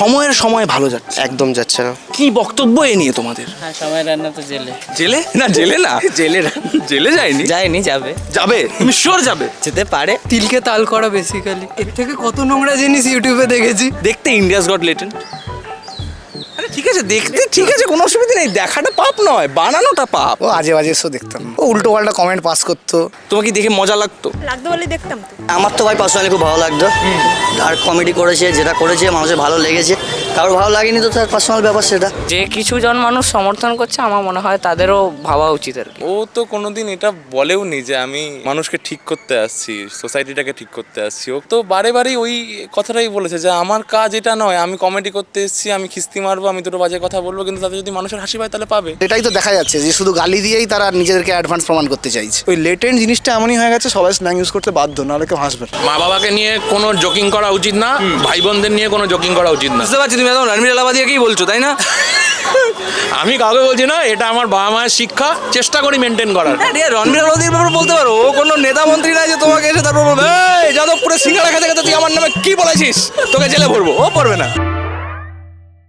সময়ের সময় ভালো যাচ্ছে, একদম যাচ্ছে না। কি বক্তব্য এ নিয়ে তোমাদের? হ্যাঁ, সময় রান্না তো জেলে জেলে না, জেলে না, জেলে যায়নি, যায়নি, যাবে, যাবে, তুমি শিওর যাবে? যেতে পারে। তিলকে তাল করা বেসিক্যালি। এর থেকে কত নোংরা জিনিস ইউটিউবে দেখেছি। দেখতে ইন্ডিয়াস গট লেটেন্ট, আরে ঠিক আছে দেখতে, ঠিক আছে, কোনো অসুবিধা নেই, দেখাটা পাপ নয়, বানানোটা পাপ। ও আজে বাজে শো দেখতাম, ও উল্টো পাল্টা কমেন্ট পাস করতো। তোমাকে কি দেখে মজা লাগতো? লাগতো বলে দেখতাম তো। আমার তো ভাই পার্সোনালি খুব ভালো লাগতো, আর কমেডি করেছে, যেটা করেছে মানুষের ভালো লেগেছে। কারোর ভালো লাগেনি তো তার পার্সোনাল ব্যাপার সেটা। যে কিছু জন মানুষ সমর্থন করছে, আমার মনে হয় তাদেরও ভাবা উচিত আর কি। ও তো কোনোদিন এটা বলেও নি যে আমি মানুষকে ঠিক করতে আসছি, সোসাইটিটাকে ঠিক করতে আসছি। ও তো বারে বারেই ওই কথাটাই বলেছে যে আমার কাজ এটা নয়, আমি কমেডি করতে এসেছি, আমি খিস্তি মারবো, আমি দুটো বাজে কথা বলবো, কিন্তু তাতে যদি মানুষের হাসি পায় তাহলে পাবে। এটাই তো দেখা যাচ্ছে যে শুধু গালি দিয়েই তারা নিজেদেরকে অ্যাডভান্স প্রমাণ করতে চাইছে। ওই লেটেন্ট জিনিসটা এমনই হয়ে গেছে, সবাই স্ল্যাং ইউজ করতে বাধ্য, নাহলে কেউ হাসবে না। মা বাবাকে নিয়ে কোনো জোকিং করা উচিত না, ভাই বোনদের নিয়ে কোনো জোকিং করা উচিত না। বুঝতে পারছি তুমি একদম রণবীর এলাহাবাদিয়াকেই বলছো, তাই না? আমি কাউকে বলছি না, এটা আমার বাবা মায়ের শিক্ষা, চেষ্টা করি মেনটেন করার। হ্যাঁ, ঠিক আছে, রণবীর এলাহাবাদিয়ার ব্যাপারে বলতে পারো, ও কোনো নেতা মন্ত্রী নাই যে তোমাকে এসে তারপর বলবে এই যাদবপুরে সিঙ্গারা খেতে খেতে তুই আমার নামে কি বলেছিস, তোকে জেলে ভরবো। ও পড়বে না।